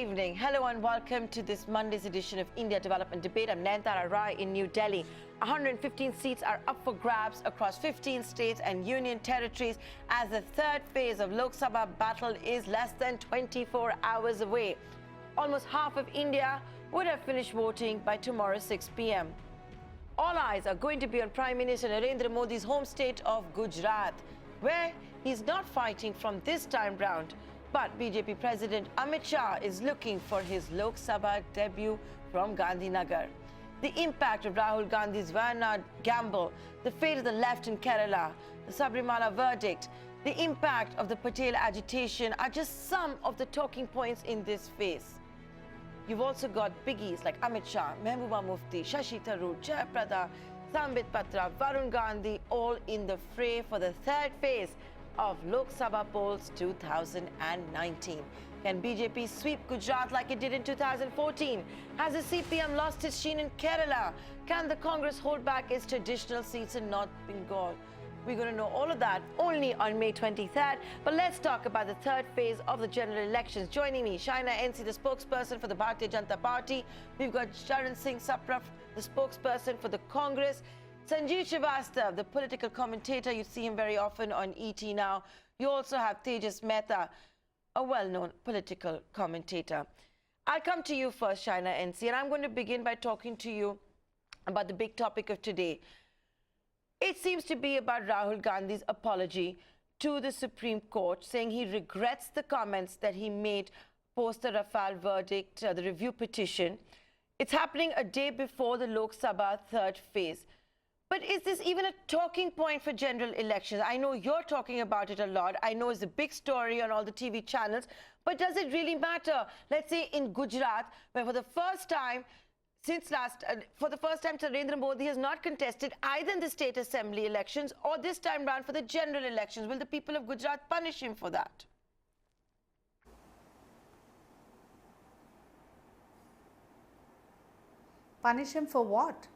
evening. Hello and welcome to this Monday's edition of India Development Debate. I'm Nayanthara Rai in New Delhi. 115 seats are up for grabs across 15 states and union territories as the third phase of Lok Sabha battle is less than 24 hours away. Almost half of India would have finished voting by tomorrow 6 p.m. All eyes are going to be on Prime Minister Narendra Modi's home state of Gujarat, where he's not fighting from this time round. But BJP President Amit Shah is looking for his Lok Sabha debut from Gandhinagar. The impact of Rahul Gandhi's Wayanad gamble, the fate of the left in Kerala, the Sabarimala verdict, the impact of the Patel agitation are just some of the talking points in this phase. You've also got biggies like Amit Shah, Mehbooba Mufti, Shashi Tharoor, Jaya Prada, Sambit Patra, Varun Gandhi, all in the fray for the third phase of Lok Sabha polls 2019. Can BJP sweep Gujarat like it did in 2014? Has the CPM lost its sheen in Kerala? Can the Congress hold back its traditional seats in North Bengal? We're going to know all of that only on May 23rd. But let's talk about the third phase of the general elections. Joining me, Shaina NC, the spokesperson for the Bharatiya Janata Party. We've got Sharan Singh Sapra, the spokesperson for the Congress. Sanjeev Srivastava, the political commentator. You see him very often on ET now. You also have Tejas Mehta, a well-known political commentator. I'll come to you first, Shaina NC, and I'm going to begin by talking to you about the big topic of today. It seems to be about Rahul Gandhi's apology to the Supreme Court, saying he regrets the comments that he made post the Rafale verdict, the review petition. It's happening a day before the Lok Sabha third phase. But is this even a talking point for general elections? I know you're talking about it a lot. I know it's a big story on all the TV channels. But does it really matter? Let's say in Gujarat, where for the first time, Narendra Modi has not contested either in the state assembly elections or this time round for the general elections. Will the people of Gujarat punish him for that? Punish him for what?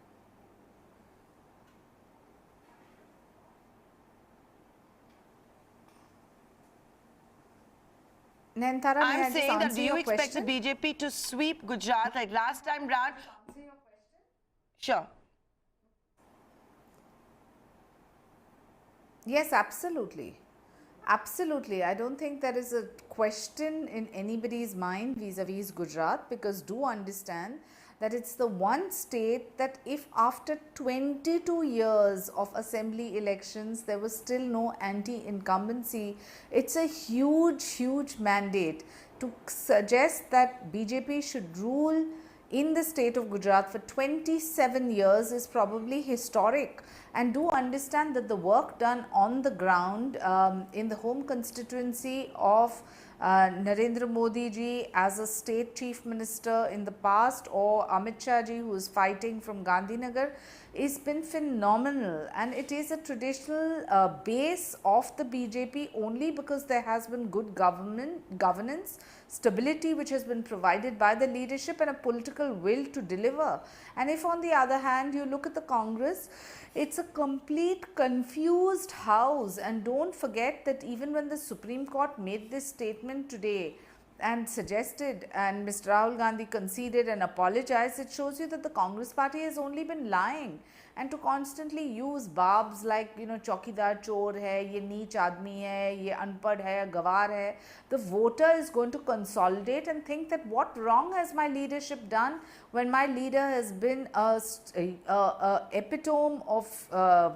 Nayanthara, I'm saying that do you expect the BJP to sweep Gujarat like last time round? Answer your question? Sure. Yes, absolutely. Absolutely. I don't think there is a question in anybody's mind vis-a-vis Gujarat, because do understand that it's the one state that if after 22 years of assembly elections there was still no anti-incumbency, it's a huge mandate. To suggest that BJP should rule in the state of Gujarat for 27 years is probably historic. And do understand that the work done on the ground in the home constituency of Narendra Modi ji as a state chief minister in the past, or Amit Shah ji, who is fighting from Gandhinagar, has been phenomenal. And it is a traditional base of the BJP only because there has been good governance, stability which has been provided by the leadership, and a political will to deliver. And if on the other hand you look at the Congress, it's a complete confused house. And don't forget that even when the Supreme Court made this statement today and suggested, and Mr. Rahul Gandhi conceded and apologized, it shows you that the Congress party has only been lying. And to constantly use barbs like, you know, chaukidar chor hai, ye neech aadmi hai, ye unpad hai, gawar hai. The voter is going to consolidate and think that what wrong has my leadership done when my leader has been a epitome of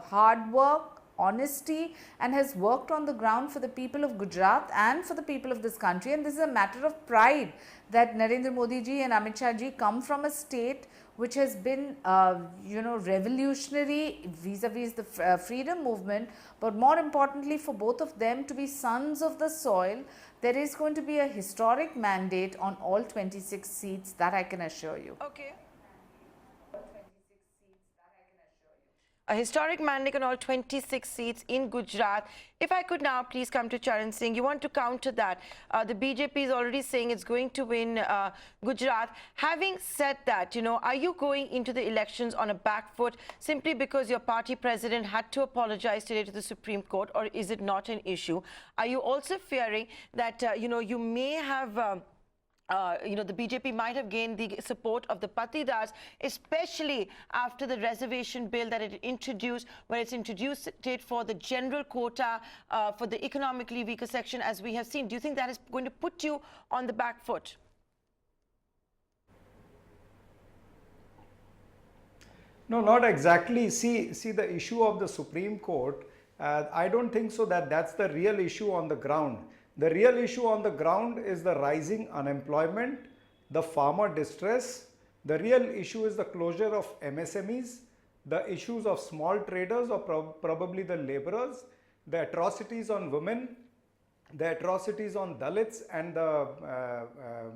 hard work, honesty, and has worked on the ground for the people of Gujarat and for the people of this country. And this is a matter of pride that Narendra Modi ji and Amit Shah ji come from a state which has been, revolutionary vis-a-vis the freedom movement, but more importantly for both of them to be sons of the soil. There is going to be a historic mandate on all 26 seats, that I can assure you. Okay. A historic mandate on all 26 seats in Gujarat. If I could now please come to Charan Singh, you want to counter that. The BJP is already saying it's going to win Gujarat. Having said that, you know, are you going into the elections on a back foot simply because your party president had to apologize today to the Supreme Court, or is it not an issue? Are you also fearing that, you may have the BJP might have gained the support of the Patidars, especially after the reservation bill that it introduced, where it's introduced it for the general quota for the economically weaker section, as we have seen. Do you think that is going to put you on the back foot? No, not exactly. See the issue of the Supreme Court. I don't think so that's the real issue on the ground. The real issue on the ground is the rising unemployment, the farmer distress. The real issue is the closure of MSMEs, the issues of small traders or probably the laborers, the atrocities on women, the atrocities on Dalits and the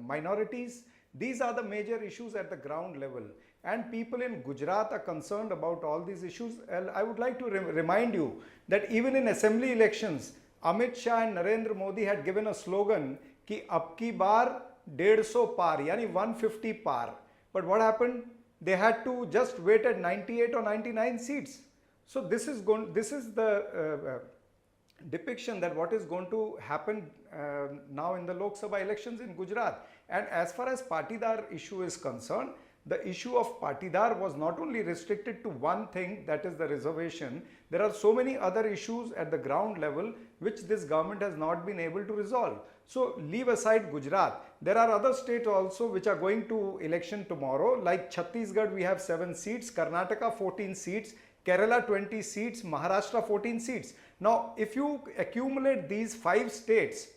minorities. These are the major issues at the ground level. And people in Gujarat are concerned about all these issues. I would like to remind you that even in assembly elections, Amit Shah and Narendra Modi had given a slogan कि अब की बार 150 पार यानी 150 पार. But what happened? They had to just wait at 98 or 99 seats. So this is the depiction that what is going to happen now in the Lok Sabha elections in Gujarat. And as far as Patidar issue is concerned, the issue of Patidar was not only restricted to one thing, that is the reservation. There are so many other issues at the ground level which this government has not been able to resolve. So leave aside Gujarat. There are other states also which are going to election tomorrow, like Chhattisgarh we have 7 seats, Karnataka 14 seats, Kerala 20 seats, Maharashtra 14 seats. Now if you accumulate these 5 states,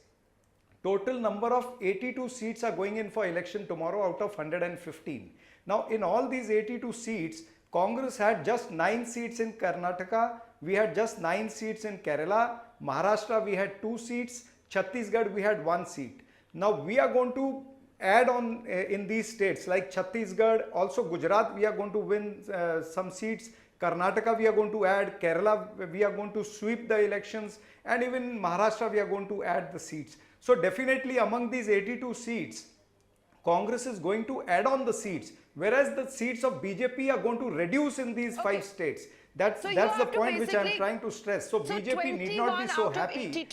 total number of 82 seats are going in for election tomorrow out of 115. Now in all these 82 seats, Congress had just 9 seats in Karnataka, we had just 9 seats in Kerala, Maharashtra we had 2 seats, Chhattisgarh we had 1 seat. Now we are going to add on in these states like Chhattisgarh, also Gujarat we are going to win some seats, Karnataka we are going to add, Kerala we are going to sweep the elections, and even Maharashtra we are going to add the seats. So definitely among these 82 seats, Congress is going to add on the seats, whereas the seats of BJP are going to reduce in these 5 states. That's the point which I am trying to stress. So BJP need not be so happy.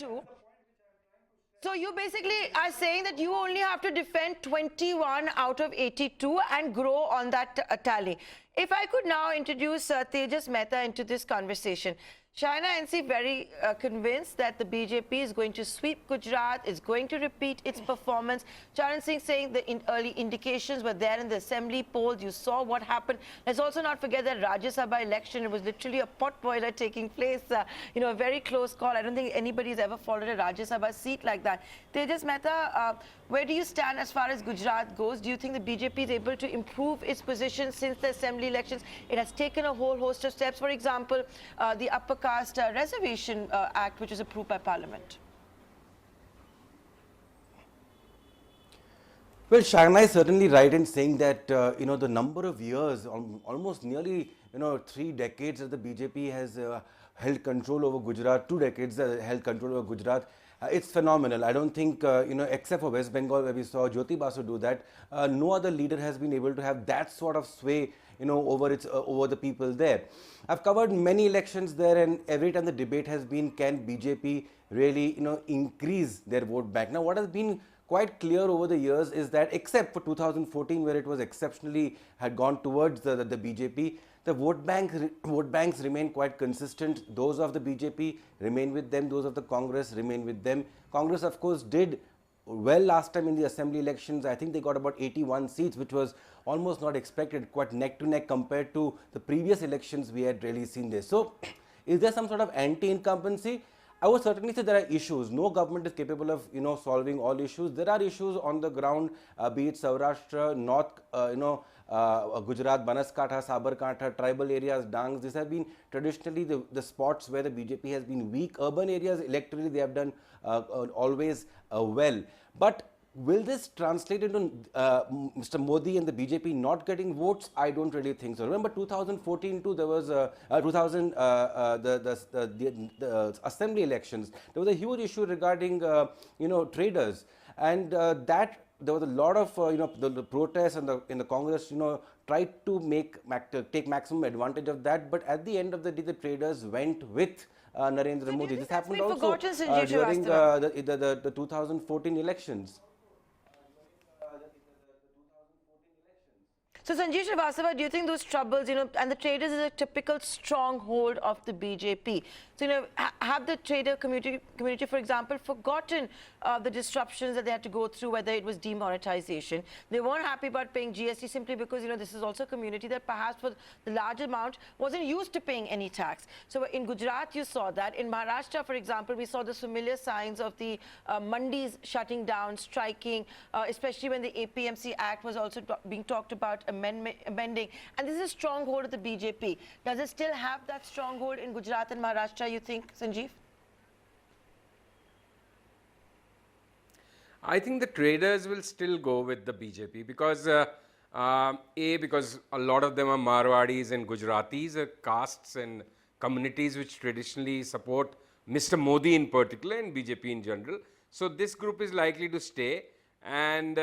So you basically are saying that you only have to defend 21 out of 82 and grow on that tally. If I could now introduce Tejas Mehta into this conversation. Shaina NC very convinced that the BJP is going to sweep Gujarat, is going to repeat its performance. Charan Singh saying the early indications were there in the assembly polls. You saw what happened. Let's also not forget that Rajya Sabha election, it was literally a pot boiler taking place. A very close call. I don't think anybody's ever followed a Rajya Sabha seat like that. Tejas Mehta, where do you stand as far as Gujarat goes? Do you think the BJP is able to improve its position since the assembly elections? It has taken a whole host of steps. For example, the upper caste reservation act, which was approved by Parliament. Well, Shaina is certainly right in saying that the number of years, almost nearly 3 decades that the BJP has held control over Gujarat, 2 decades held control over Gujarat. It's phenomenal. I don't think, except for West Bengal where we saw Jyoti Basu do that, no other leader has been able to have that sort of sway, over the people there. I've covered many elections there, and every time the debate has been, can BJP really, increase their vote bank? Now, what has been quite clear over the years is that, except for 2014, where it was exceptionally had gone towards the BJP, the vote banks remain quite consistent. Those of the BJP remain with them, those of the Congress remain with them. Congress, of course, did well last time in the assembly elections. I think they got about 81 seats, which was almost not expected, quite neck to neck compared to the previous elections we had really seen this. So, is there some sort of anti-incumbency? I would certainly say there are issues. No government is capable of, solving all issues. There are issues on the ground, be it Saurashtra, North, Gujarat, Banaskantha, Sabarkantha, tribal areas, Dangs. These have been traditionally the spots where the BJP has been weak. Urban areas, electorally, they have done always well. But will this translate into Mr. Modi and the BJP not getting votes? I don't really think so. Remember 2014 too, there was the assembly elections. There was a huge issue regarding traders, and that there was a lot of the protests and in the Congress tried to take maximum advantage of that. But at the end of the day, the traders went with Narendra Modi. This happened also during the 2014 elections. So Sanjeev Srivastava, do you think those troubles, and the traders is a typical stronghold of the BJP? So, have the trader community, for example, forgotten the disruptions that they had to go through, whether it was demonetization? They weren't happy about paying GST simply because, this is also a community that perhaps for the large amount wasn't used to paying any tax. So in Gujarat, you saw that. In Maharashtra, for example, we saw the familiar signs of the mandis shutting down, striking, especially when the APMC Act was also being talked about amending. And this is a stronghold of the BJP. Does it still have that stronghold in Gujarat and Maharashtra, you think, Sanjeev? I think the traders will still go with the BJP because because a lot of them are Marwadis and Gujaratis, castes and communities which traditionally support Mr. Modi in particular and BJP in general. So this group is likely to stay. And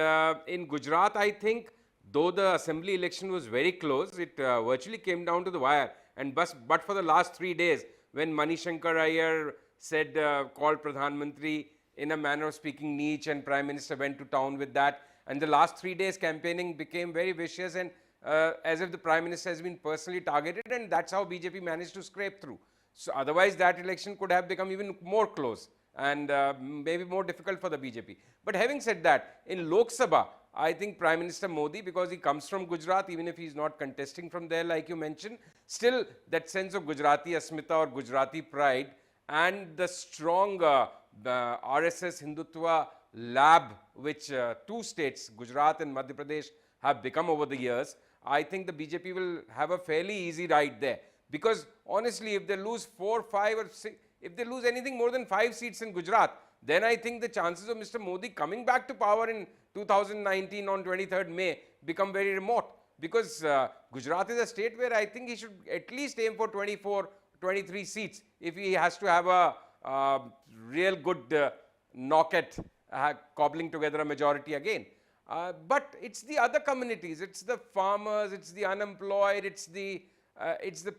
in Gujarat, I think, though the assembly election was very close, it virtually came down to the wire. And but for the last 3 days, when Manishankar Iyer said, called Pradhan Mantri in a manner of speaking niche, and Prime Minister went to town with that. And the last 3 days campaigning became very vicious, and as if the Prime Minister has been personally targeted, and that's how BJP managed to scrape through. So otherwise that election could have become even more close and maybe more difficult for the BJP. But having said that, in Lok Sabha, I think Prime Minister Modi, because he comes from Gujarat, even if he's not contesting from there like you mentioned, still that sense of Gujarati Asmita or Gujarati pride and the strong the RSS Hindutva lab which 2 states, Gujarat and Madhya Pradesh, have become over the years, I think the BJP will have a fairly easy ride there. Because honestly, if they lose 4, 5 or 6, if they lose anything more than 5 seats in Gujarat, then I think the chances of Mr. Modi coming back to power in 2019 on 23rd May become very remote. Because Gujarat is a state where I think he should at least aim for 24, 23 seats if he has to have a real good knock at cobbling together a majority again. But it's the other communities, it's the farmers, it's the unemployed, it's the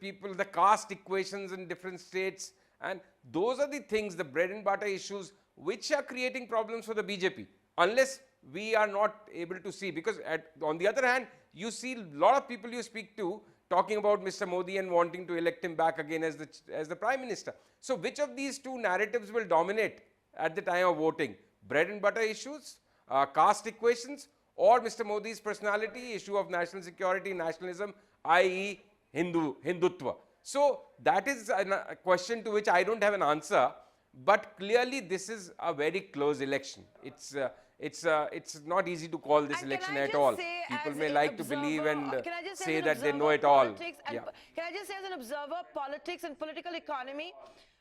people, the caste equations in different states, and those are the things, the bread and butter issues, which are creating problems for the BJP, unless we are not able to see. Because on the other hand, you see a lot of people you speak to talking about Mr. Modi and wanting to elect him back again as the Prime Minister. So which of these 2 narratives will dominate at the time of voting? Bread and butter issues, caste equations, or Mr. Modi's personality, issue of national security, nationalism, i.e. Hindutva. So that is a question to which I don't have an answer, but clearly this is a very close election. It's not easy to call this election at all. People may like to believe and say that they know it all. Yeah. Can I just say, as an observer of politics and political economy,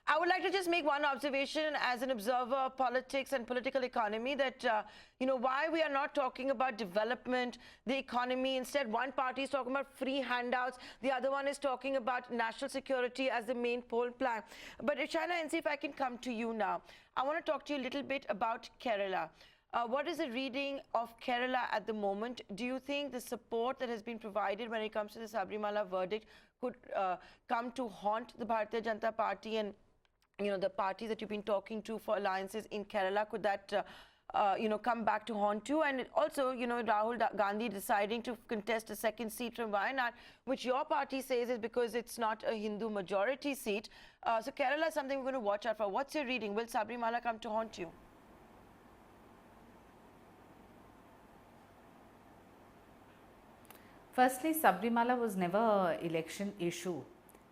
I would like to just make one observation as an observer of politics and political economy, that, why we are not talking about development, the economy. Instead, one party is talking about free handouts. The other one is talking about national security as the main poll plan. But Shaina, and see if I can come to you now. I want to talk to you a little bit about Kerala. What is the reading of Kerala at the moment? Do you think the support that has been provided when it comes to the Sabarimala verdict could come to haunt the Bharatiya Janata Party and the parties that you've been talking to for alliances in Kerala? Could that come back to haunt you? And also, Rahul Gandhi deciding to contest a 2nd seat from Wayanad, which your party says is because it's not a Hindu majority seat. So Kerala is something we're going to watch out for. What's your reading? Will Sabarimala come to haunt you? Firstly, Sabarimala was never an election issue.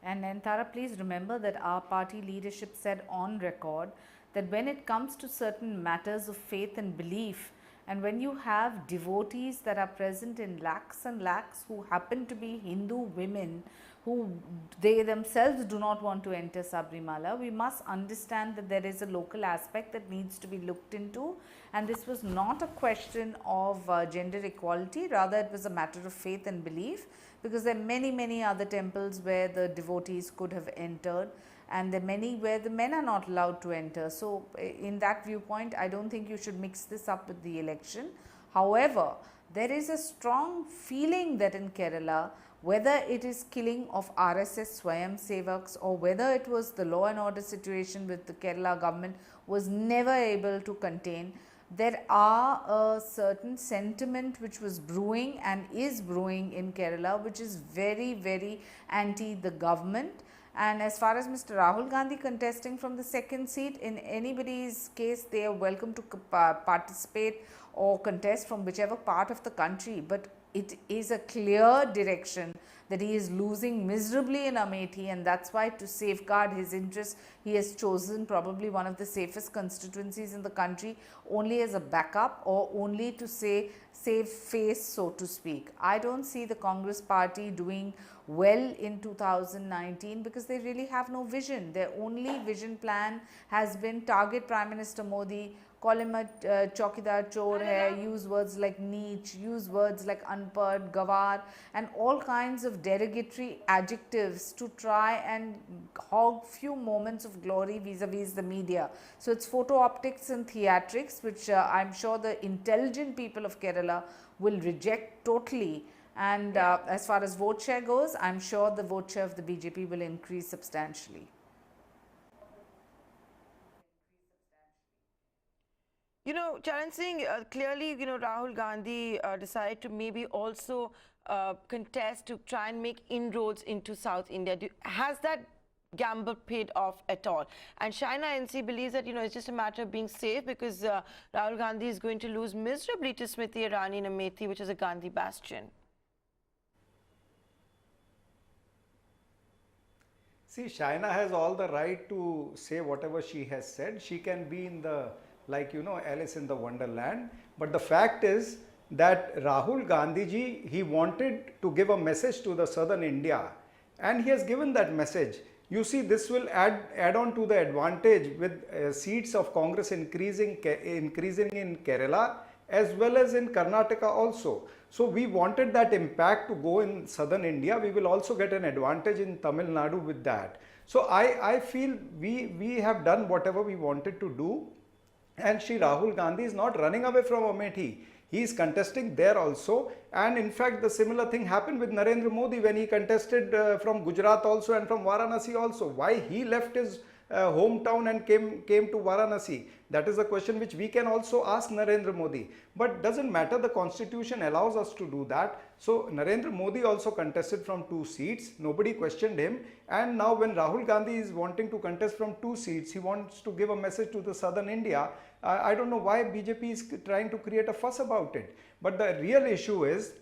And Nantara, please remember that our party leadership said on record that when it comes to certain matters of faith and belief, and when you have devotees that are present in lakhs and lakhs who happen to be Hindu women, who they themselves do not want to enter Sabarimala, we must understand that there is a local aspect that needs to be looked into, and this was not a question of gender equality, rather it was a matter of faith and belief, because there are many other temples where the devotees could have entered, and there are many where the men are not allowed to enter. So in that viewpoint, I don't think you should mix this up with the election. However, there is a strong feeling that in Kerala, whether it is killing of RSS Swayam Sevaks or whether it was the law and order situation with the Kerala government, was never able to contain. there are a certain sentiment which was brewing and is brewing in Kerala, which is very, very anti the government. And as far as Mr. Rahul Gandhi contesting from the second seat, in anybody's case, they are welcome to participate or contest from whichever part of the country. But it is a clear direction that he is losing miserably in Amethi, and that's why, to safeguard his interests, he has chosen probably one of the safest constituencies in the country only as a backup, or only to save face, so to speak. I don't see the Congress party doing well in 2019 because they really have no vision. Their only vision plan has been target Prime Minister Modi, call him a chokidar chor hai, use words like neech, use words like unpad, gawar, and all kinds of derogatory adjectives to try and hog few moments of glory vis-a-vis the media. So it's photo optics and theatrics, which I'm sure the intelligent people of Kerala will reject totally. And as far as vote share goes, I'm sure the vote share of the BJP will increase substantially. You know, Charan Singh, clearly, you know, Rahul Gandhi decided to maybe also contest to try and make inroads into South India. Has that gamble paid off at all? And Shaina NC believes that, you know, it's just a matter of being safe because Rahul Gandhi is going to lose miserably to Smriti Irani in Amethi, which is a Gandhi bastion. See, Shaina has all the right to say whatever she has said. She can be in the, like, you know, Alice in the Wonderland. But the fact is that Rahul Gandhi ji, he wanted to give a message to the southern India, and he has given that message. You see, this will add on to the advantage with seats of Congress increasing in Kerala as well as in Karnataka also. So we wanted that impact to go in southern India. We will also get an advantage in Tamil Nadu with that. So I feel we have done whatever we wanted to do. And Shri Rahul Gandhi is not running away from Amethi. He is contesting there also. And in fact, the similar thing happened with Narendra Modi when he contested from Gujarat also and from Varanasi also. Why he left his hometown and came to Varanasi? That is a question which we can also ask Narendra Modi. But doesn't matter, the constitution allows us to do that. So Narendra Modi also contested from 2 seats. Nobody questioned him. And now when Rahul Gandhi is wanting to contest from 2 seats, he wants to give a message to the southern India. I don't know why BJP is trying to create a fuss about it. But the real issue is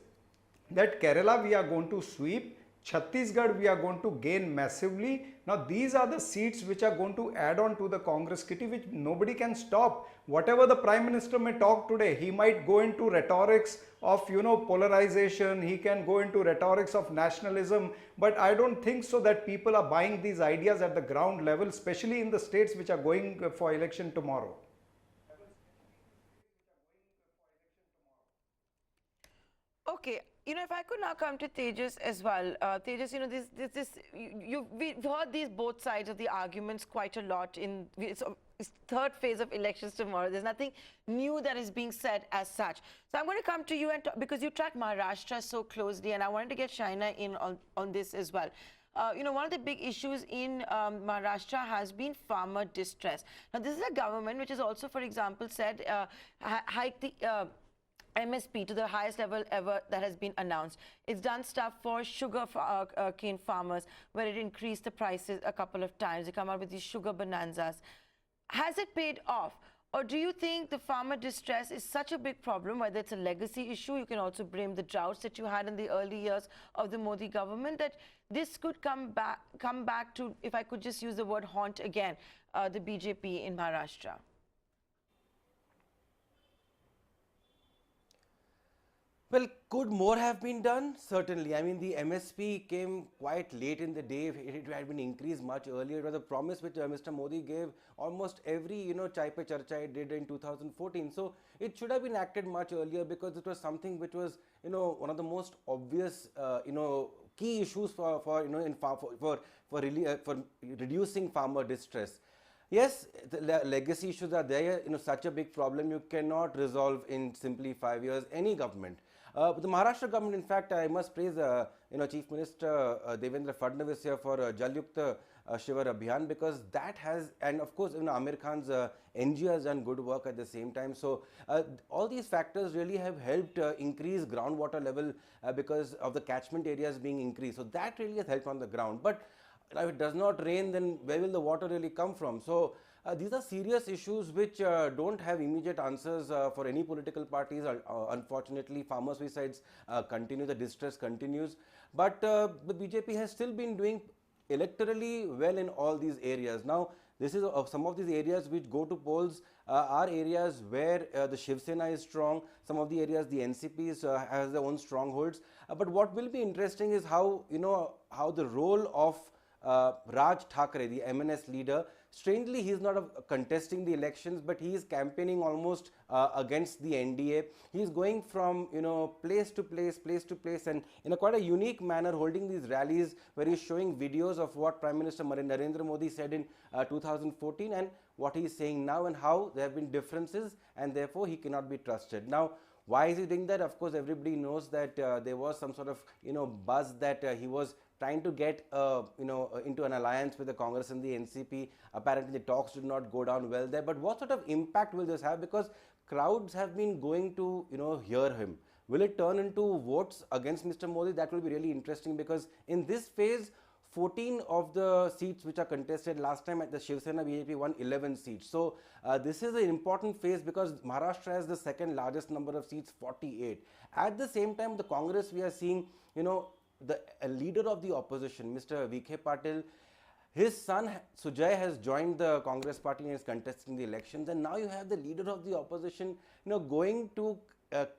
that Kerala we are going to sweep. Chhattisgarh we are going to gain massively. Now these are the seats which are going to add on to the Congress kitty, which nobody can stop. Whatever the Prime Minister may talk today, he might go into rhetorics of, you know, polarization, he can go into rhetorics of nationalism, but I don't think so that people are buying these ideas at the ground level, especially in the states which are going for election tomorrow. Okay, you know, if I could now come to Tejas as well. Tejas, you know, we've heard these both sides of the arguments quite a lot in it's third phase of elections tomorrow. There's nothing new that is being said as such. So I'm going to come to you and because you track Maharashtra so closely, and I wanted to get Shaina in on this as well. You know, one of the big issues in Maharashtra has been farmer distress. Now, this is a government which has also, for example, said hike the MSP to the highest level ever that has been announced. It's done stuff for sugar cane farmers where it increased the prices a couple of times. They come out with these sugar bonanzas. Has it paid off? Or do you think the farmer distress is such a big problem, whether it's a legacy issue, you can also blame the droughts that you had in the early years of the Modi government, that this could come back to, if I could just use the word haunt again, the BJP in Maharashtra? Well, could more have been done? Certainly. I mean, the MSP came quite late in the day. It had been increased much earlier. It was a promise which Mr. Modi gave almost every, you know, Chai Pe Charcha it did in 2014. So it should have been acted much earlier because it was something which was, you know, one of the most obvious, you know, key issues for reducing farmer distress. Yes, the legacy issues are there. You know, such a big problem you cannot resolve in simply 5 years, any government. The Maharashtra government, in fact, I must praise Chief Minister Devendra Fadnavis here for Jal Yukt Shivar Abhiyan, because that has, and of course, Amir Khan's NGO has done good work at the same time. So all these factors really have helped increase groundwater level because of the catchment areas being increased. So that really has helped on the ground. But if it does not rain, then where will the water really come from? So these are serious issues which don't have immediate answers for any political parties. Unfortunately, farmers' suicides continue, the distress continues. But the BJP has still been doing electorally well in all these areas. Now, this is some of these areas which go to polls are areas where the Shiv Sena is strong. Some of the areas the NCP has their own strongholds. But what will be interesting is how how the role of Raj Thackeray, the MNS leader, strangely he is not contesting the elections, but he is campaigning almost against the NDA. He is going from place to place, and in a quite a unique manner holding these rallies where he is showing videos of what Prime Minister Narendra Modi said in 2014 and what he is saying now, and how there have been differences and therefore he cannot be trusted. Now, why is he doing that? Of course, everybody knows that there was some sort of buzz that he was trying to get into an alliance with the Congress and the NCP. Apparently, the talks did not go down well there. But what sort of impact will this have? Because crowds have been going to hear him. Will it turn into votes against Mr. Modi? That will be really interesting, because in this phase, 14 of the seats which are contested last time at the Shiv Sena BJP won 11 seats. So this is an important phase because Maharashtra has the second largest number of seats, 48. At the same time, the Congress, we are seeing, the leader of the opposition, Mr. VK Patel, his son Sujay has joined the Congress party and is contesting the elections. And now you have the leader of the opposition, going to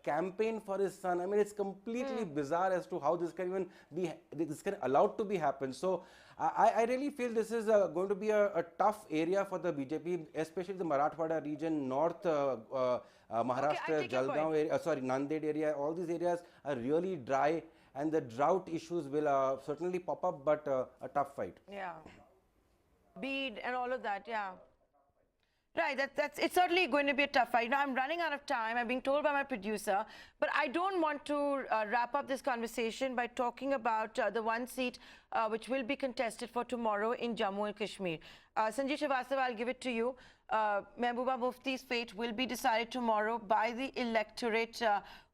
campaign for his son. I mean, it's completely bizarre as to how this can even be, this can allowed to be happen. So I really feel this is going to be a tough area for the BJP, especially the Marathwada region, North Maharashtra, Jalgaon area, Nanded area. All these areas are really dry, and the drought issues will certainly pop up, but a tough fight. Yeah. Bead and all of that, yeah. Right, it's certainly going to be a tough fight. Now, I'm running out of time. I'm being told by my producer, but I don't want to wrap up this conversation by talking about the one seat which will be contested for tomorrow in Jammu and Kashmir. Sanjay Srivastava, I'll give it to you. Mehbooba Mufti's fate will be decided tomorrow by the electorate.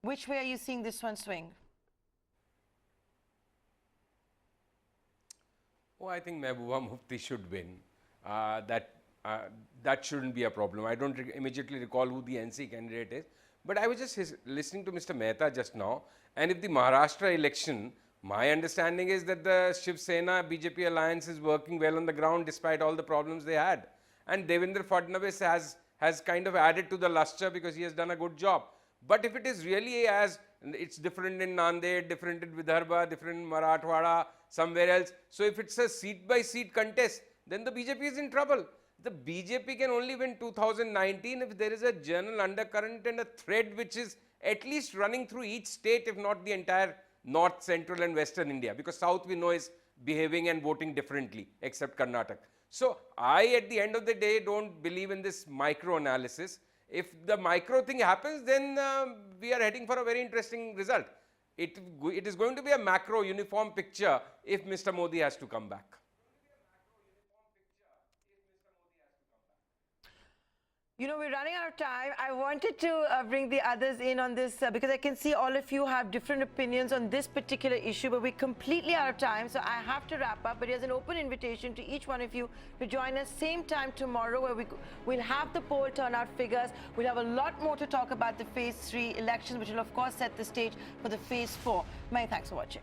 Which way are you seeing this one swing? Oh, I think Mehbooba Mufti should win. That shouldn't be a problem. I don't immediately recall who the NC candidate is. But I was just listening to Mr. Mehta just now. And if the Maharashtra election, my understanding is that the Shiv Sena BJP alliance is working well on the ground despite all the problems they had. And Devendra Fadnavis has kind of added to the luster because he has done a good job. But if it is really as it's different in Nanded, different in Vidarbha, different in Marathwada, somewhere else. So if it's a seat by seat contest, then the BJP is in trouble. The BJP can only win 2019 if there is a general undercurrent and a thread which is at least running through each state, if not the entire north, central and western India. Because south we know is behaving and voting differently, except Karnataka. So I, at the end of the day, don't believe in this micro analysis. If the micro thing happens, then we are heading for a very interesting result. It is going to be a macro uniform picture if Mr. Modi has to come back. We're running out of time. I wanted to bring the others in on this because I can see all of you have different opinions on this particular issue, but we're completely out of time, so I have to wrap up. But here's an open invitation to each one of you to join us same time tomorrow, where we'll have the poll turnout figures. We'll have a lot more to talk about the Phase 3 elections, which will of course set the stage for the Phase 4. Many thanks for watching.